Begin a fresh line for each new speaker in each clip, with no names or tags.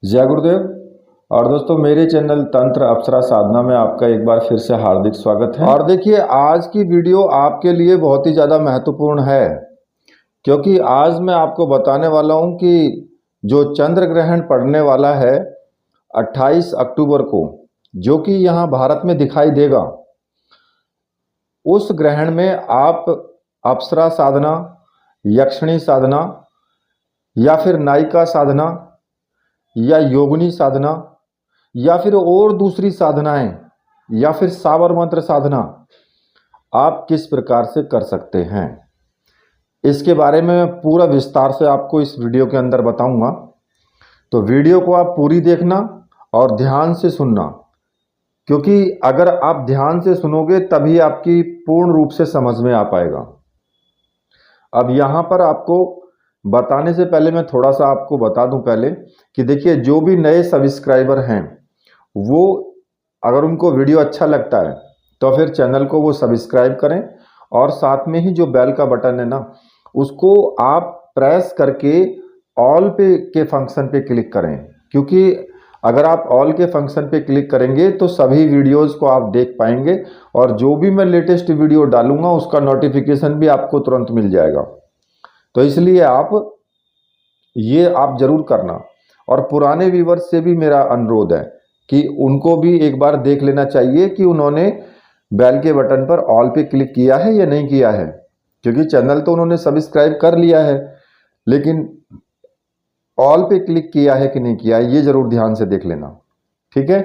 जय गुरुदेव। और दोस्तों, मेरे चैनल तंत्र अप्सरा साधना में आपका एक बार फिर से हार्दिक स्वागत है। और देखिए, आज की वीडियो आपके लिए बहुत ही ज़्यादा महत्वपूर्ण है, क्योंकि आज मैं आपको बताने वाला हूं कि जो चंद्र ग्रहण पड़ने वाला है 28 अक्टूबर को, जो कि यहाँ भारत में दिखाई देगा, उस ग्रहण में आप अप्सरा साधना, यक्षिणी साधना या फिर नायिका साधना या योगिनी साधना या फिर और दूसरी साधनाएं या फिर साबर मंत्र साधना आप किस प्रकार से कर सकते हैं, इसके बारे में मैं पूरा विस्तार से आपको इस वीडियो के अंदर बताऊंगा। तो वीडियो को आप पूरी देखना और ध्यान से सुनना, क्योंकि अगर आप ध्यान से सुनोगे तभी आपकी पूर्ण रूप से समझ में आ पाएगा। अब यहाँ पर आपको बताने से पहले मैं थोड़ा सा आपको बता दूं पहले कि देखिए, जो भी नए सब्सक्राइबर हैं वो अगर उनको वीडियो अच्छा लगता है तो फिर चैनल को वो सब्सक्राइब करें, और साथ में ही जो बेल का बटन है ना, उसको आप प्रेस करके ऑल पे के फंक्शन पे क्लिक करें, क्योंकि अगर आप ऑल के फंक्शन पे क्लिक करेंगे तो सभी वीडियोस को आप देख पाएंगे, और जो भी मैं लेटेस्ट वीडियो डालूंगा उसका नोटिफिकेशन भी आपको तुरंत मिल जाएगा। तो इसलिए आप जरूर करना। और पुराने व्यूवर्स से भी मेरा अनुरोध है कि उनको भी एक बार देख लेना चाहिए कि उन्होंने बेल के बटन पर ऑल पे क्लिक किया है या नहीं किया है, क्योंकि चैनल तो उन्होंने सब्सक्राइब कर लिया है, लेकिन ऑल पे क्लिक किया है कि नहीं किया है ये जरूर ध्यान से देख लेना, ठीक है।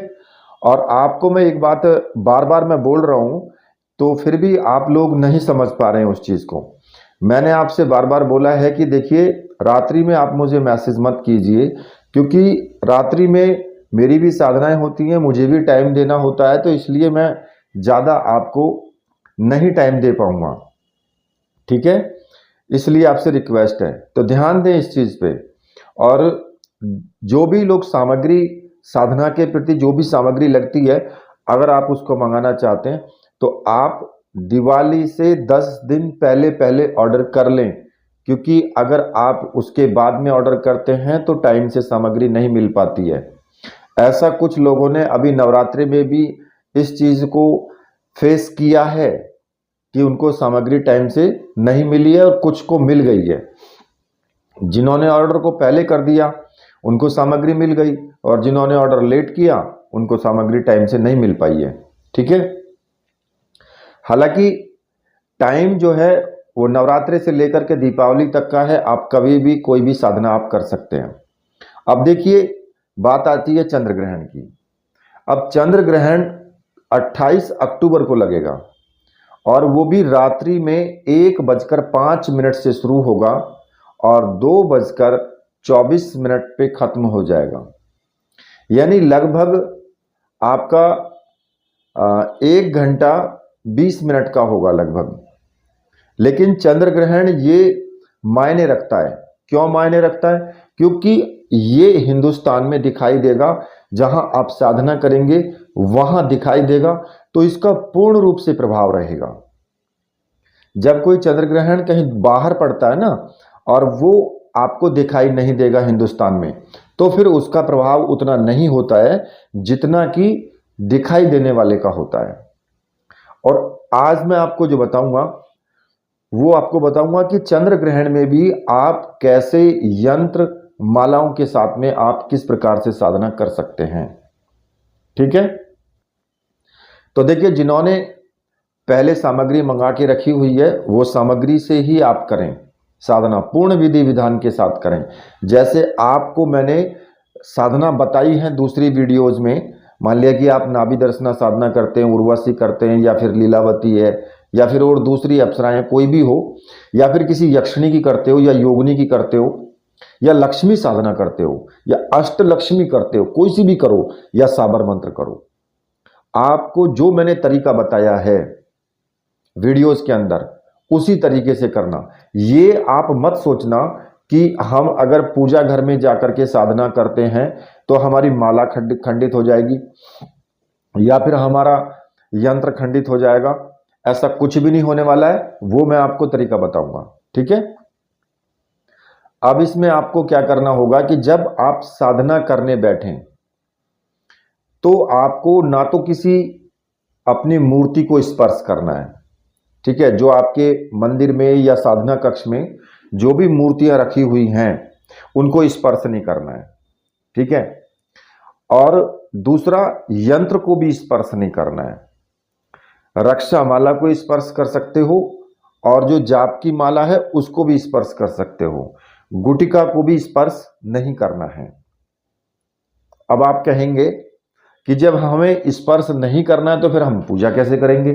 और आपको मैं एक बात बार बार मैं बोल रहा हूं, तो फिर भी आप लोग नहीं समझ पा रहे हैं उस चीज को। मैंने आपसे बार बार बोला है कि देखिए, रात्रि में आप मुझे मैसेज मत कीजिए, क्योंकि रात्रि में मेरी भी साधनाएं होती हैं, मुझे भी टाइम देना होता है, तो इसलिए मैं ज़्यादा आपको नहीं टाइम दे पाऊंगा, ठीक है। इसलिए आपसे रिक्वेस्ट है, तो ध्यान दें इस चीज़ पे। और जो भी लोग सामग्री, साधना के प्रति जो भी सामग्री लगती है, अगर आप उसको मंगाना चाहते हैं तो आप दिवाली से 10 दिन पहले पहले ऑर्डर कर लें, क्योंकि अगर आप उसके बाद में ऑर्डर करते हैं तो टाइम से सामग्री नहीं मिल पाती है। ऐसा कुछ लोगों ने अभी नवरात्रि में भी इस चीज़ को फेस किया है कि उनको सामग्री टाइम से नहीं मिली है, और कुछ को मिल गई है। जिन्होंने ऑर्डर को पहले कर दिया उनको सामग्री मिल गई, और जिन्होंने ऑर्डर लेट किया उनको सामग्री टाइम से नहीं मिल पाई है, ठीक है। हालांकि टाइम जो है वो नवरात्रि से लेकर के दीपावली तक का है, आप कभी भी कोई भी साधना आप कर सकते हैं। अब देखिए, बात आती है चंद्र ग्रहण की। अब चंद्र ग्रहण 28 अक्टूबर को लगेगा, और वो भी रात्रि में 1:05 से शुरू होगा और 2:24 पे खत्म हो जाएगा। यानी लगभग आपका 1 घंटा 20 मिनट का होगा लगभग। लेकिन चंद्र ग्रहण ये मायने रखता है। क्यों मायने रखता है? क्योंकि ये हिंदुस्तान में दिखाई देगा, जहां आप साधना करेंगे वहां दिखाई देगा, तो इसका पूर्ण रूप से प्रभाव रहेगा। जब कोई चंद्र ग्रहण कहीं बाहर पड़ता है ना, और वो आपको दिखाई नहीं देगा हिंदुस्तान में, तो फिर उसका प्रभाव उतना नहीं होता है जितना कि दिखाई देने वाले का होता है। और आज मैं आपको जो बताऊंगा वो आपको बताऊंगा कि चंद्र ग्रहण में भी आप कैसे यंत्र मालाओं के साथ में आप किस प्रकार से साधना कर सकते हैं, ठीक है। तो देखिए, जिन्होंने पहले सामग्री मंगा के रखी हुई है वो सामग्री से ही आप करें साधना, पूर्ण विधि विधान के साथ करें। जैसे आपको मैंने साधना बताई है दूसरी वीडियोज में, मान लिया कि आप नाभि दर्शना साधना करते हैं, उर्वशी करते हैं, या फिर लीलावती है, या फिर और दूसरी अप्सराएं कोई भी हो, या फिर किसी यक्षिणी की करते हो, या योगिनी की करते हो, या लक्ष्मी साधना करते हो, या अष्ट लक्ष्मी करते हो, कोई सी भी करो, या साबर मंत्र करो। आपको जो मैंने तरीका बताया है वीडियोस के अंदर, उसी तरीके से करना। ये आप मत सोचना कि हम अगर पूजा घर में जाकर के साधना करते हैं तो हमारी माला खंडित हो जाएगी, या फिर हमारा यंत्र खंडित हो जाएगा। ऐसा कुछ भी नहीं होने वाला है, वो मैं आपको तरीका बताऊंगा, ठीक है। अब इसमें आपको क्या करना होगा कि जब आप साधना करने बैठें तो आपको ना तो किसी अपनी मूर्ति को स्पर्श करना है, ठीक है। जो आपके मंदिर में या साधना कक्ष में जो भी मूर्तियां रखी हुई हैं उनको स्पर्श नहीं करना है, ठीक है। और दूसरा, यंत्र को भी स्पर्श नहीं करना है। रक्षा माला को स्पर्श कर सकते हो और जो जाप की माला है उसको भी स्पर्श कर सकते हो, गुटिका को भी स्पर्श नहीं करना है। अब आप कहेंगे कि जब हमें स्पर्श नहीं करना है तो फिर हम पूजा कैसे करेंगे?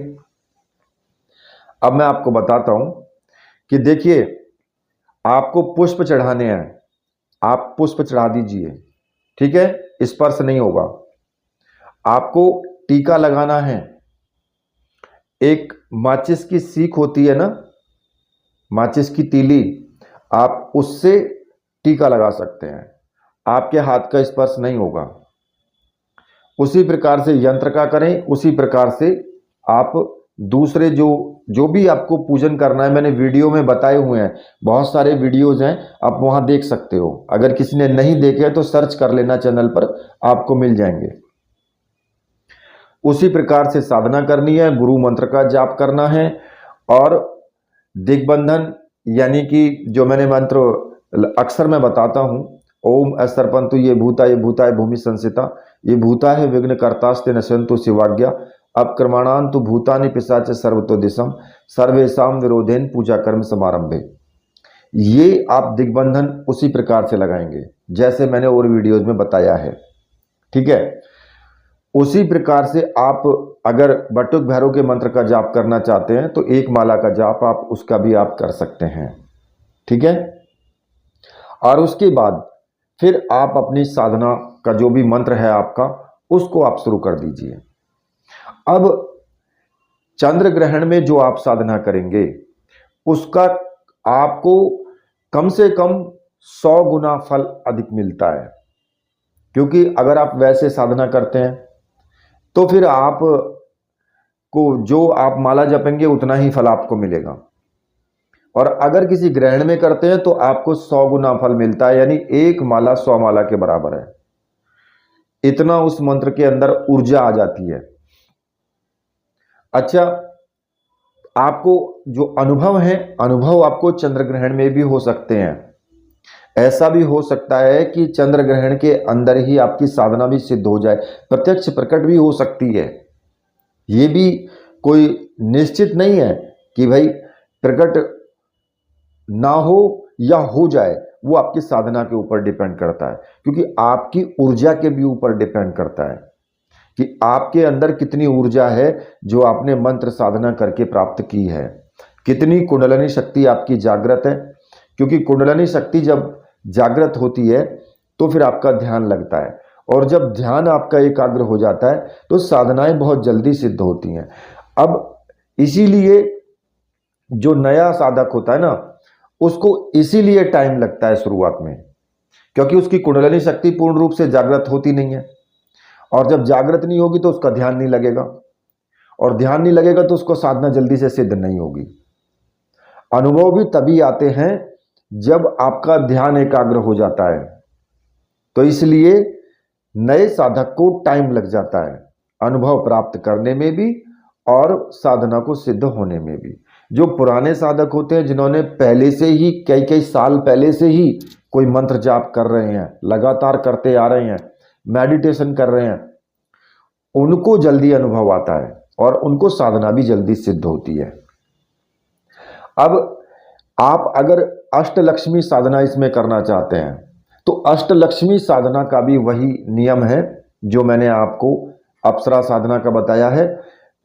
अब मैं आपको बताता हूं कि देखिए, आपको पुष्प चढ़ाने हैं, आप पुष्प चढ़ा दीजिए, ठीक है, स्पर्श नहीं होगा। आपको टीका लगाना है, एक माचिस की सीख होती है ना, माचिस की तीली, आप उससे टीका लगा सकते हैं, आपके हाथ का स्पर्श नहीं होगा। उसी प्रकार से यंत्र का करें, उसी प्रकार से आप दूसरे जो भी आपको पूजन करना है, मैंने वीडियो में बताए हुए हैं, बहुत सारे वीडियोज हैं, आप वहां देख सकते हो। अगर किसी ने नहीं देखे तो सर्च कर लेना, चैनल पर आपको मिल जाएंगे। उसी प्रकार से साधना करनी है, गुरु मंत्र का जाप करना है और दिग्बंधन, यानी कि जो मैंने मंत्र अक्सर मैं बताता हूं, ओम असर्पंतु ये भूताय भूमि संसिता, ये भूता है विघ्न कर्तास्ते नश्यंतु शिवाज्ञा, अपक्रमणांतु भूतानि पिशाच सर्वतो दिशम सर्वेशम विरोधेन पूजा कर्म समारंभे। ये आप दिग्बंधन उसी प्रकार से लगाएंगे जैसे मैंने और वीडियोज में बताया है, ठीक है। उसी प्रकार से आप अगर बटुक भैरव के मंत्र का जाप करना चाहते हैं तो एक माला का जाप आप उसका भी आप कर सकते हैं, ठीक है। और उसके बाद फिर आप अपनी साधना का जो भी मंत्र है आपका, उसको आप शुरू कर दीजिए। अब चंद्र ग्रहण में जो आप साधना करेंगे उसका आपको कम से कम 100 गुना फल अधिक मिलता है, क्योंकि अगर आप वैसे साधना करते हैं तो फिर आप को जो आप माला जपेंगे उतना ही फल आपको मिलेगा, और अगर किसी ग्रहण में करते हैं तो आपको 100 गुना फल मिलता है, यानी एक माला 100 माला के बराबर है। इतना उस मंत्र के अंदर ऊर्जा आ जाती है। अच्छा, आपको जो अनुभव है, अनुभव आपको चंद्र ग्रहण में भी हो सकते हैं। ऐसा भी हो सकता है कि चंद्र ग्रहण के अंदर ही आपकी साधना भी सिद्ध हो जाए, प्रत्यक्ष प्रकट भी हो सकती है। ये भी कोई निश्चित नहीं है कि भाई प्रकट ना हो या हो जाए, वो आपकी साधना के ऊपर डिपेंड करता है, क्योंकि आपकी ऊर्जा के भी ऊपर डिपेंड करता है कि आपके अंदर कितनी ऊर्जा है जो आपने मंत्र साधना करके प्राप्त की है, कितनी कुंडलिनी शक्ति आपकी जागृत है। क्योंकि कुंडलिनी शक्ति जब जागृत होती है तो फिर आपका ध्यान लगता है, और जब ध्यान आपका एकाग्र हो जाता है तो साधनाएं बहुत जल्दी सिद्ध होती हैं। अब इसीलिए जो नया साधक होता है ना, उसको इसीलिए टाइम लगता है शुरुआत में, क्योंकि उसकी कुंडलिनी शक्ति पूर्ण रूप से जागृत होती नहीं है, और जब जागृत नहीं होगी तो उसका ध्यान नहीं लगेगा, और ध्यान नहीं लगेगा तो उसको साधना जल्दी से सिद्ध नहीं होगी। अनुभव भी तभी आते हैं जब आपका ध्यान एकाग्र हो जाता है, तो इसलिए नए साधक को टाइम लग जाता है अनुभव प्राप्त करने में भी और साधना को सिद्ध होने में भी। जो पुराने साधक होते हैं, जिन्होंने पहले से ही कई कई साल पहले से ही कोई मंत्र जाप कर रहे हैं, लगातार करते आ रहे हैं, मेडिटेशन कर रहे हैं, उनको जल्दी अनुभव आता है और उनको साधना भी जल्दी सिद्ध होती है। अब आप अगर अष्टलक्ष्मी साधना इसमें करना चाहते हैं तो अष्टलक्ष्मी साधना का भी वही नियम है जो मैंने आपको अप्सरा साधना का बताया है।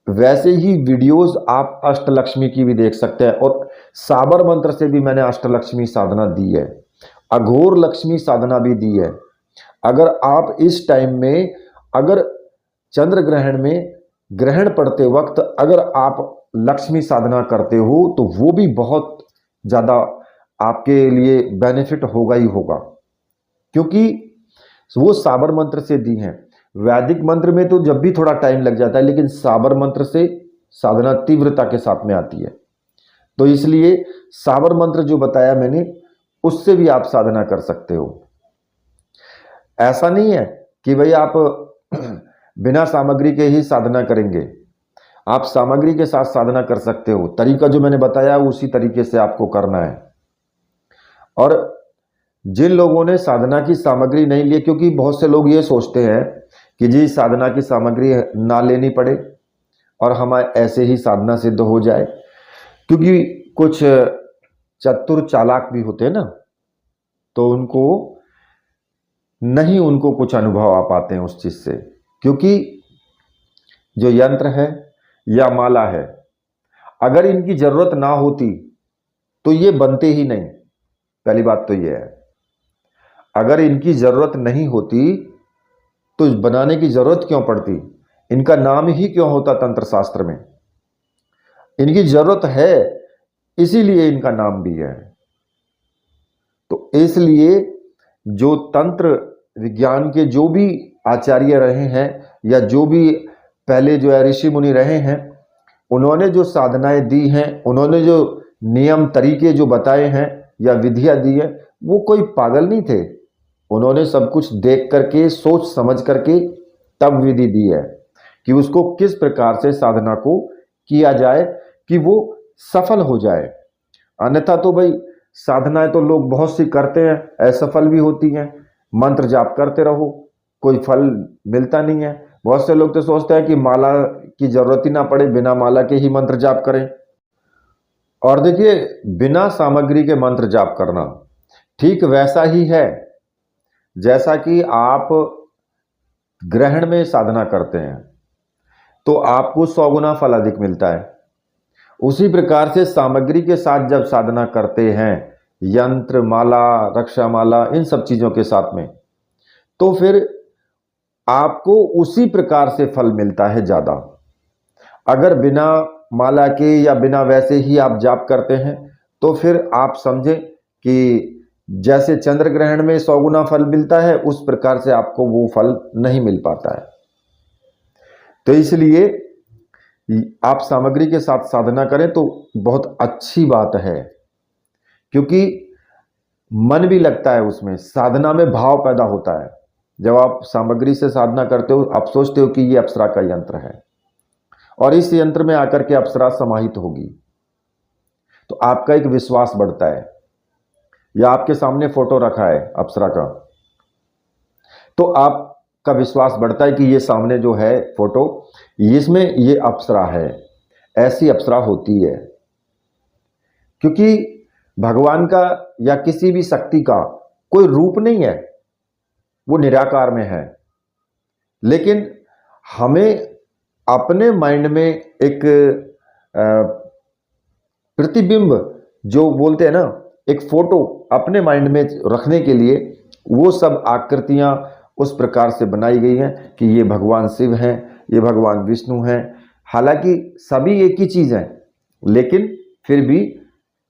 वैसे ही वीडियोस आप अष्टलक्ष्मी की भी देख सकते हैं, और साबर मंत्र से भी मैंने अष्टलक्ष्मी साधना दी है, अघोर लक्ष्मी साधना भी दी है। अगर आप इस टाइम में, अगर चंद्र ग्रहण में ग्रहण पड़ते वक्त अगर आप लक्ष्मी साधना करते हो तो वो भी बहुत ज़्यादा आपके लिए बेनिफिट होगा ही होगा, क्योंकि वो साबर मंत्र से दी हैं। वैदिक मंत्र में तो जब भी थोड़ा टाइम लग जाता है, लेकिन साबर मंत्र से साधना तीव्रता के साथ में आती है। तो इसलिए साबर मंत्र जो बताया मैंने, उससे भी आप साधना कर सकते हो। ऐसा नहीं है कि भाई आप बिना सामग्री के ही साधना करेंगे, आप सामग्री के साथ साधना कर सकते हो। तरीका जो मैंने बताया उसी तरीके से आपको करना है। और जिन लोगों ने साधना की सामग्री नहीं ली, क्योंकि बहुत से लोग ये सोचते हैं कि जी साधना की सामग्री ना लेनी पड़े और हमारे ऐसे ही साधना सिद्ध हो जाए, क्योंकि कुछ चतुर चालाक भी होते हैं ना, तो उनको कुछ अनुभव आ पाते हैं उस चीज से। क्योंकि जो यंत्र है या माला है, अगर इनकी जरूरत ना होती तो ये बनते ही नहीं। पहली बात तो ये है, अगर इनकी जरूरत नहीं होती तो बनाने की जरूरत क्यों पड़ती, इनका नाम ही क्यों होता तंत्र शास्त्र में। इनकी जरूरत है, इसीलिए इनका नाम भी है। तो इसलिए जो तंत्र विज्ञान के जो भी आचार्य रहे हैं या जो भी पहले जो है ऋषि मुनि रहे हैं, उन्होंने जो साधनाएं दी हैं, उन्होंने जो नियम तरीके जो बताए हैं या विधियां दी है, वो कोई पागल नहीं थे। उन्होंने सब कुछ देख करके सोच समझ करके तब विधि दी है कि उसको किस प्रकार से साधना को किया जाए कि वो सफल हो जाए। अन्यथा तो भाई साधनाएं तो लोग बहुत सी करते हैं, असफल भी होती हैं। मंत्र जाप करते रहो, कोई फल मिलता नहीं है। बहुत से लोग तो सोचते हैं कि माला की जरूरत ही ना पड़े, बिना माला के ही मंत्र जाप करें। और देखिए, बिना सामग्री के मंत्र जाप करना ठीक वैसा ही है जैसा कि आप ग्रहण में साधना करते हैं तो आपको 100 गुना फल अधिक मिलता है। उसी प्रकार से सामग्री के साथ जब साधना करते हैं, यंत्र माला रक्षा माला इन सब चीजों के साथ में, तो फिर आपको उसी प्रकार से फल मिलता है ज्यादा। अगर बिना माला के या बिना वैसे ही आप जाप करते हैं तो फिर आप समझें कि जैसे चंद्र ग्रहण में 100 गुना फल मिलता है, उस प्रकार से आपको वो फल नहीं मिल पाता है। तो इसलिए आप सामग्री के साथ साधना करें तो बहुत अच्छी बात है, क्योंकि मन भी लगता है उसमें, साधना में भाव पैदा होता है। जब आप सामग्री से साधना करते हो, आप सोचते हो कि ये अप्सरा का यंत्र है और इस यंत्र में आकर के अप्सरा समाहित होगी, तो आपका एक विश्वास बढ़ता है। या आपके सामने फोटो रखा है अप्सरा का, तो आपका विश्वास बढ़ता है कि ये सामने जो है फोटो, इसमें ये अप्सरा है, ऐसी अप्सरा होती है। क्योंकि भगवान का या किसी भी शक्ति का कोई रूप नहीं है, वो निराकार में है। लेकिन हमें अपने माइंड में एक प्रतिबिंब जो बोलते हैं ना, एक फोटो अपने माइंड में रखने के लिए वो सब आकृतियां उस प्रकार से बनाई गई हैं कि ये भगवान शिव हैं, ये भगवान विष्णु हैं। हालांकि सभी एक ही चीज है, लेकिन फिर भी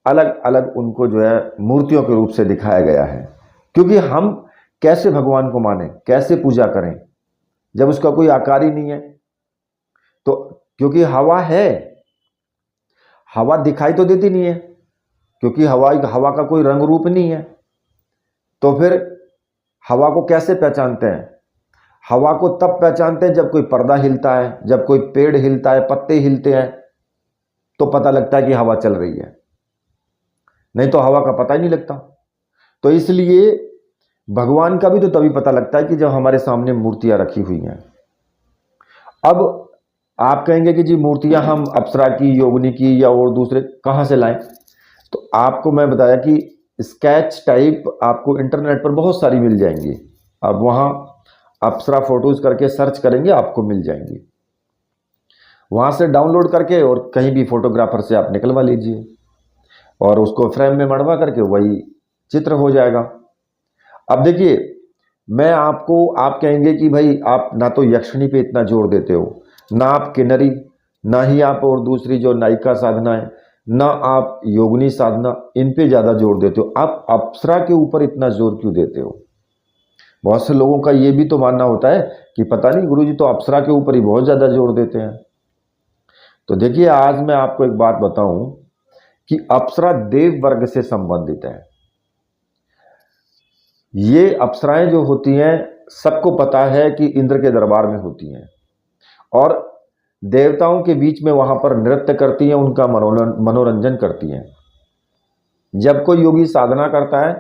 अलग अलग उनको जो है मूर्तियों के रूप से दिखाया गया है। क्योंकि हम कैसे भगवान को माने, कैसे पूजा करें जब उसका कोई आकार ही नहीं है। तो क्योंकि हवा है, हवा दिखाई तो देती नहीं है, क्योंकि हवा का कोई रंग रूप नहीं है। तो फिर हवा को कैसे पहचानते हैं? हवा को तब पहचानते हैं जब कोई पर्दा हिलता है, जब कोई पेड़ हिलता है, पत्ते हिलते हैं, तो पता लगता है कि हवा चल रही है, नहीं तो हवा का पता ही नहीं लगता। तो इसलिए भगवान का भी तो तभी पता लगता है कि जब हमारे सामने मूर्तियां रखी हुई हैं। अब आप कहेंगे कि जी मूर्तियां हम अप्सरा की, योगिनी की या और दूसरे कहां से लाएं? तो आपको मैं बताया कि स्केच टाइप आपको इंटरनेट पर बहुत सारी मिल जाएंगी। आप वहां अप्सरा फोटोज करके सर्च करेंगे, आपको मिल जाएंगी। वहां से डाउनलोड करके और कहीं भी फोटोग्राफर से आप निकलवा लीजिए और उसको फ्रेम में मढ़वा करके वही चित्र हो जाएगा। अब देखिए, मैं आपको, आप कहेंगे कि भाई आप ना तो यक्षिणी पे इतना जोर देते हो, ना आप किन्नरी, ना ही आप और दूसरी जो नायिका साधना है, ना आप योगिनी साधना, इन पे ज्यादा जोर देते हो, आप अप्सरा के ऊपर इतना जोर क्यों देते हो? बहुत से लोगों का ये भी तो मानना होता है कि पता नहीं गुरुजी तो अप्सरा के ऊपर ही बहुत ज्यादा जोर देते हैं। तो देखिए, आज मैं आपको एक बात बताऊं कि अप्सरा देव वर्ग से संबंधित है। ये अप्सराएं जो होती हैं सबको पता है कि इंद्र के दरबार में होती हैं और देवताओं के बीच में वहां पर नृत्य करती हैं, उनका मनोरंजन करती हैं। जब कोई योगी साधना करता है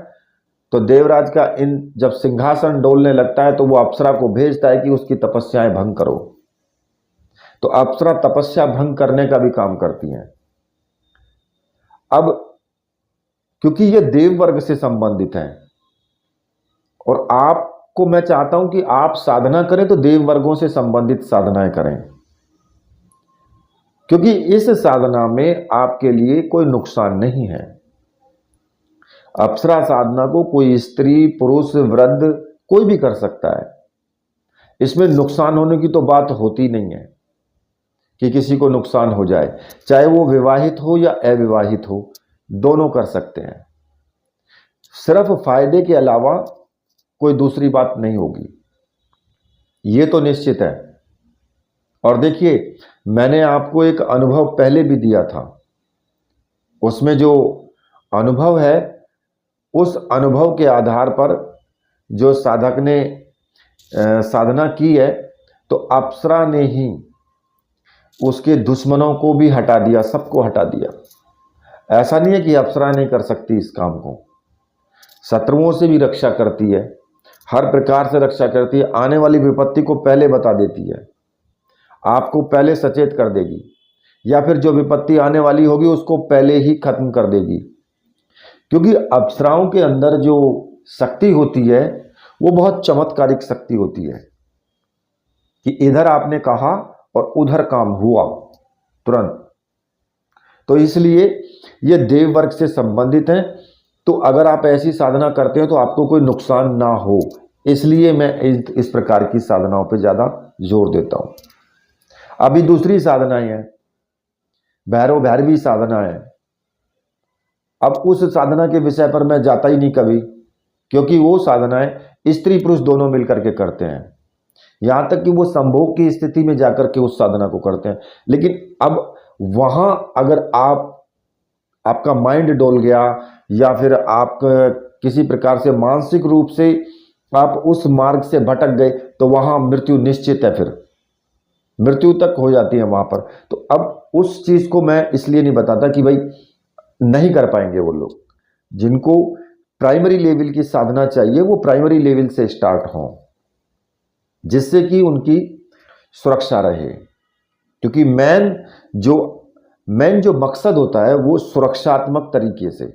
तो देवराज का इन जब सिंहासन डोलने लगता है तो वो अप्सरा को भेजता है कि उसकी तपस्याएं भंग करो। तो अप्सरा तपस्या भंग करने का भी काम करती हैं। अब क्योंकि ये देव वर्ग से संबंधित हैं और आपको मैं चाहता हूं कि आप साधना करें तो देव वर्गों से संबंधित साधनाएं करें, क्योंकि इस साधना में आपके लिए कोई नुकसान नहीं है। अप्सरा साधना को कोई स्त्री पुरुष वृद्ध कोई भी कर सकता है, इसमें नुकसान होने की तो बात होती नहीं है कि किसी को नुकसान हो जाए, चाहे वो विवाहित हो या अविवाहित हो, दोनों कर सकते हैं। सिर्फ फायदे के अलावा कोई दूसरी बात नहीं होगी, ये तो निश्चित है। और देखिए, मैंने आपको एक अनुभव पहले भी दिया था, उसमें जो अनुभव है उस अनुभव के आधार पर जो साधक ने साधना की है तो अप्सरा ने ही उसके दुश्मनों को भी हटा दिया, सबको हटा दिया। ऐसा नहीं है कि अप्सरा नहीं कर सकती इस काम को, शत्रुओं से भी रक्षा करती है, हर प्रकार से रक्षा करती है, आने वाली विपत्ति को पहले बता देती है, आपको पहले सचेत कर देगी, या फिर जो विपत्ति आने वाली होगी उसको पहले ही खत्म कर देगी। क्योंकि अप्सराओं के अंदर जो शक्ति होती है वो बहुत चमत्कारिक शक्ति होती है कि इधर आपने कहा और उधर काम हुआ तुरंत। तो इसलिए ये देव वर्ग से संबंधित हैं। तो अगर आप ऐसी साधना करते हो तो आपको कोई नुकसान ना हो, इसलिए मैं इस प्रकार की साधनाओं पे ज़्यादा जोर देता हूँ। अभी दूसरी साधनाएं हैं, भैरव भैरवी साधना है। अब उस साधना के विषय पर मैं जाता ही नहीं कभी, क्योंकि वो साधनाएं स्त्री पुरुष दोनों मिलकर के करते हैं, यहां तक कि वो संभोग की स्थिति में जाकर के उस साधना को करते हैं। लेकिन अब वहां अगर आपका माइंड डोल गया या फिर आप किसी प्रकार से मानसिक रूप से आप उस मार्ग से भटक गए तो वहां मृत्यु निश्चित है, फिर मृत्यु तक हो जाती है वहां पर। तो अब उस चीज को मैं इसलिए नहीं बताता कि भाई नहीं कर पाएंगे वो लोग। जिनको प्राइमरी लेवल की साधना चाहिए वो प्राइमरी लेवल से स्टार्ट हो, जिससे कि उनकी सुरक्षा रहे। क्योंकि मेन जो मकसद होता है वो सुरक्षात्मक तरीके से,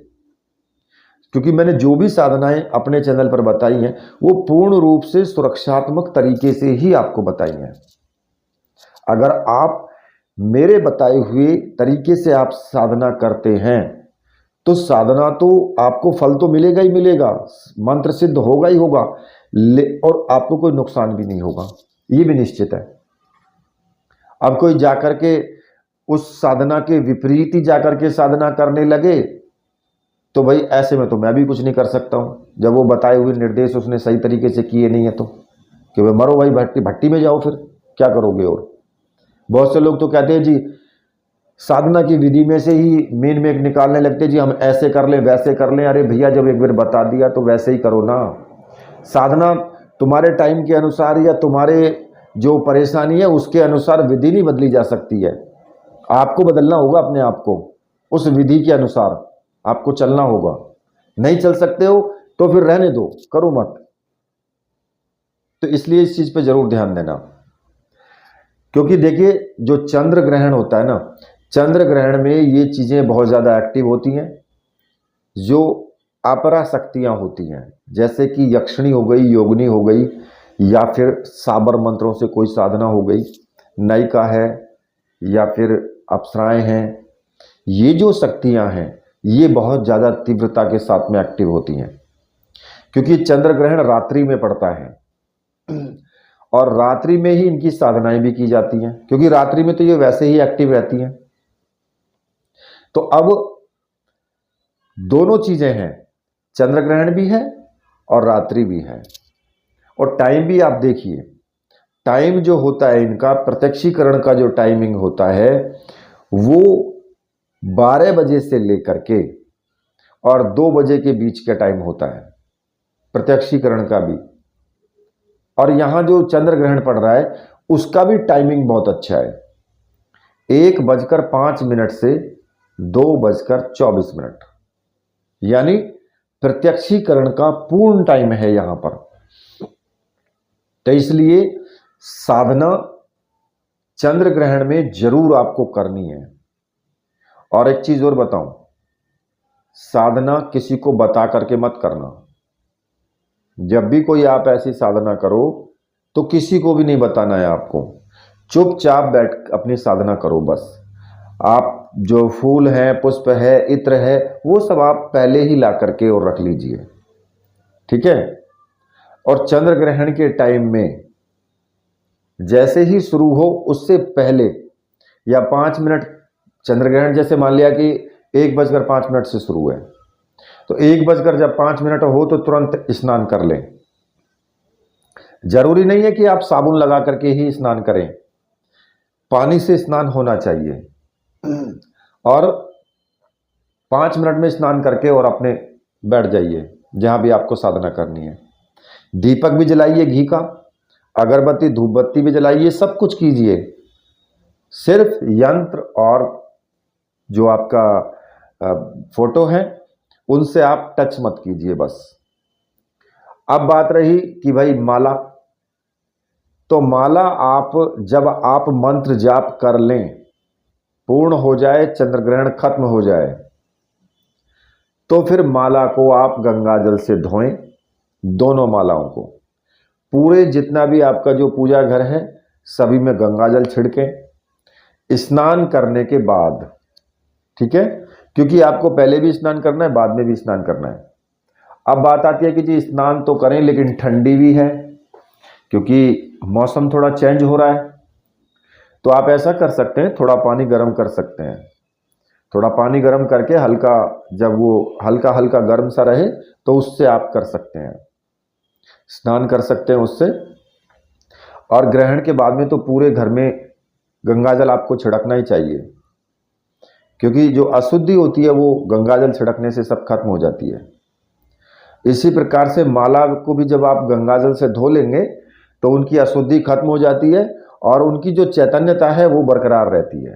क्योंकि मैंने जो भी साधनाएं अपने चैनल पर बताई हैं वो पूर्ण रूप से सुरक्षात्मक तरीके से ही आपको बताई हैं। अगर आप मेरे बताए हुए तरीके से आप साधना करते हैं तो साधना तो आपको फल तो मिलेगा ही मिलेगा, मंत्र सिद्ध होगा ही होगा, और आपको कोई नुकसान भी नहीं होगा, ये भी निश्चित है। अब कोई जाकर के उस साधना के विपरीत ही जाकर के साधना करने लगे तो भाई ऐसे में तो मैं भी कुछ नहीं कर सकता हूं, जब वो बताए हुए निर्देश उसने सही तरीके से किए नहीं है तो कि भाई मरो भाई, भट्टी में जाओ, फिर क्या करोगे। और बहुत से लोग तो कहते हैं जी साधना की विधि में से ही मेन में निकालने लगते जी, हम ऐसे कर लें वैसे कर लें। अरे भैया, जब एक बार बता दिया तो वैसे ही करो ना। साधना तुम्हारे टाइम के अनुसार या तुम्हारे जो परेशानी है उसके अनुसार विधि नहीं बदली जा सकती है, आपको बदलना होगा अपने आप को, उस विधि के अनुसार आपको चलना होगा। नहीं चल सकते हो तो फिर रहने दो, करो मत। तो इसलिए इस चीज पे जरूर ध्यान देना, क्योंकि देखिए जो चंद्र ग्रहण होता है ना, चंद्र ग्रहण में ये चीजें बहुत ज्यादा एक्टिव होती हैं। जो अपरा शक्तियां होती हैं, जैसे कि यक्षिणी हो गई, योगिनी हो गई, या फिर साबर मंत्रों से कोई साधना हो गई, नायिका है या फिर अप्सराएं हैं, ये जो शक्तियां हैं ये बहुत ज़्यादा तीव्रता के साथ में एक्टिव होती हैं। क्योंकि चंद्र ग्रहण रात्रि में पड़ता है और रात्रि में ही इनकी साधनाएं भी की जाती हैं, क्योंकि रात्रि में तो ये वैसे ही एक्टिव रहती हैं। तो अब दोनों चीजें हैं, चंद्र ग्रहण भी है और रात्रि भी है। और टाइम भी आप देखिए, टाइम जो होता है इनका प्रत्यक्षीकरण का जो टाइमिंग होता है वो 12 बजे से लेकर के और 2 बजे के बीच का टाइम होता है। प्रत्यक्षीकरण का भी। और यहां जो चंद्र ग्रहण पड़ रहा है उसका भी टाइमिंग बहुत अच्छा है, 1:05 से 2:24, यानी प्रत्यक्षीकरण का पूर्ण टाइम है यहां पर। तो इसलिए साधना चंद्र ग्रहण में जरूर आपको करनी है। और एक चीज और बताऊं, साधना किसी को बता करके मत करना। जब भी कोई आप ऐसी साधना करो तो किसी को भी नहीं बताना है आपको, चुपचाप बैठ अपनी साधना करो बस। आप जो फूल है, पुष्प है, इत्र है, वो सब आप पहले ही ला करके और रख लीजिए, ठीक है। और चंद्र ग्रहण के टाइम में जैसे ही शुरू हो उससे पहले या 5 मिनट, चंद्र ग्रहण जैसे मान लिया कि 1:05 से शुरू है, तो 1:05 हो तो तुरंत स्नान कर लें। जरूरी नहीं है कि आप साबुन लगा करके ही स्नान करें, पानी से स्नान होना चाहिए। और 5 मिनट में स्नान करके और अपने बैठ जाइए जहां भी आपको साधना करनी है। दीपक भी जलाइए घी का, अगरबत्ती धूप बत्ती भी जलाइए, सब कुछ कीजिए। सिर्फ यंत्र और जो आपका फोटो है उनसे आप टच मत कीजिए बस। अब बात रही कि भाई माला, तो माला आप जब आप मंत्र जाप कर लें, पूर्ण हो जाए, चंद्र ग्रहण खत्म हो जाए, तो फिर माला को आप गंगा जल से धोएं, दोनों मालाओं को। पूरे जितना भी आपका जो पूजा घर है सभी में गंगा जल छिड़कें स्नान करने के बाद, ठीक है, क्योंकि आपको पहले भी स्नान करना है, बाद में भी स्नान करना है। अब बात आती है कि जी स्नान तो करें लेकिन ठंडी भी है, क्योंकि मौसम थोड़ा चेंज हो रहा है, तो आप ऐसा कर सकते हैं, थोड़ा पानी गर्म कर सकते हैं। थोड़ा पानी गर्म करके हल्का, जब वो हल्का हल्का गर्म सा रहे तो उससे आप कर सकते हैं, स्नान कर सकते हैं उससे। और ग्रहण के बाद में तो पूरे घर में गंगाजल आपको छिड़कना ही चाहिए, क्योंकि जो अशुद्धि होती है वो गंगाजल छिड़कने से सब खत्म हो जाती है। इसी प्रकार से माला को भी जब आप गंगाजल से धो लेंगे तो उनकी अशुद्धि खत्म हो जाती है और उनकी जो चैतन्यता है वो बरकरार रहती है,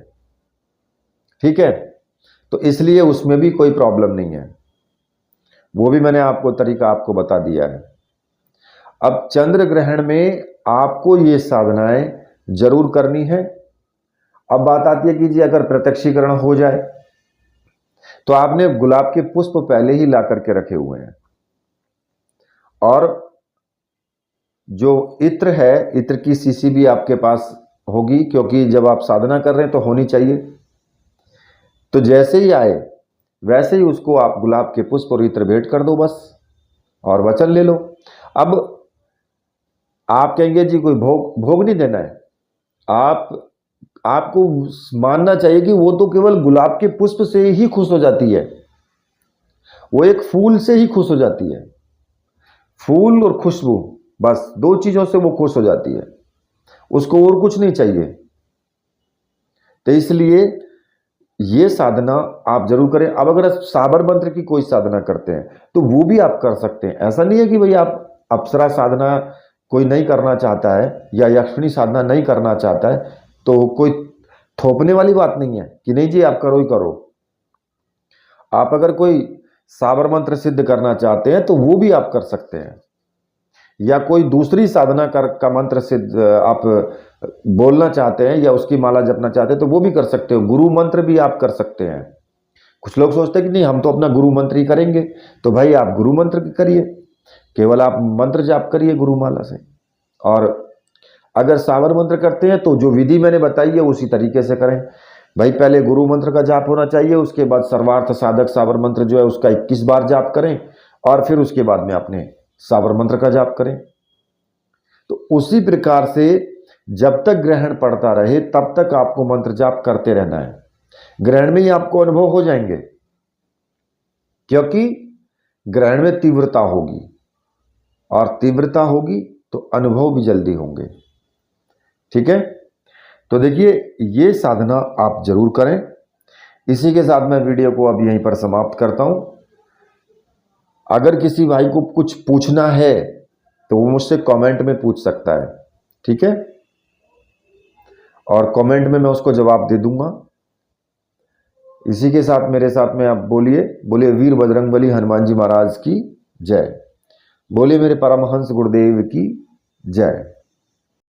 ठीक है। तो इसलिए उसमें भी कोई प्रॉब्लम नहीं है, वो भी मैंने आपको तरीका आपको बता दिया है। अब चंद्र ग्रहण में आपको ये साधनाएं जरूर करनी है। अब बात आती है कि जी अगर प्रत्यक्षीकरण हो जाए तो आपने गुलाब के पुष्प पहले ही ला करके रखे हुए हैं, और जो इत्र है, इत्र की शीशी भी आपके पास होगी, क्योंकि जब आप साधना कर रहे हैं तो होनी चाहिए। तो जैसे ही आए वैसे ही उसको आप गुलाब के पुष्प और इत्र भेंट कर दो बस, और वचन ले लो। अब आप कहेंगे जी कोई भोग नहीं देना है, आपको मानना चाहिए कि वो तो केवल गुलाब के पुष्प से ही खुश हो जाती है, वो एक फूल से ही खुश हो जाती है, फूल और खुशबू, बस 2 चीजों से वो खुश हो जाती है, उसको और कुछ नहीं चाहिए। तो इसलिए ये साधना आप जरूर करें। अब अगर साबर मंत्र की कोई साधना करते हैं तो वो भी आप कर सकते हैं। ऐसा नहीं है कि भाई आप अप्सरा साधना कोई नहीं करना चाहता है या यक्षिणी साधना नहीं करना चाहता है तो कोई थोपने वाली बात नहीं है कि नहीं जी आप करो ही करो। आप अगर कोई साबर मंत्र सिद्ध करना चाहते हैं तो वो भी आप कर सकते हैं, या कोई दूसरी साधना का मंत्र सिद्ध आप बोलना चाहते हैं या उसकी माला जपना चाहते हैं तो वो भी कर सकते हो। गुरु मंत्र भी आप कर सकते हैं। कुछ लोग सोचते हैं कि नहीं हम तो अपना गुरु मंत्र ही करेंगे, तो भाई आप गुरु मंत्र करिए, केवल आप मंत्र जाप करिए गुरु माला से। और अगर सावर मंत्र करते हैं तो जो विधि मैंने बताई है उसी तरीके से करें। भाई पहले गुरु मंत्र का जाप होना चाहिए, उसके बाद सर्वार्थ साधक सावर मंत्र जो है उसका 21 बार जाप करें, और फिर उसके बाद में अपने सावर मंत्र का जाप करें। तो उसी प्रकार से जब तक ग्रहण पड़ता रहे तब तक आपको मंत्र जाप करते रहना है। ग्रहण में ही आपको अनुभव हो जाएंगे, क्योंकि ग्रहण में तीव्रता होगी, और तीव्रता होगी तो अनुभव भी जल्दी होंगे, ठीक है। तो देखिए ये साधना आप जरूर करें। इसी के साथ मैं वीडियो को अब यहीं पर समाप्त करता हूं। अगर किसी भाई को कुछ पूछना है तो वो मुझसे कमेंट में पूछ सकता है, ठीक है, और कमेंट में मैं उसको जवाब दे दूंगा। इसी के साथ मेरे साथ में आप बोलिए, बोलिए वीर बजरंगबली हनुमान जी महाराज की जय, बोलिए मेरे परमहंस गुरुदेव की जय।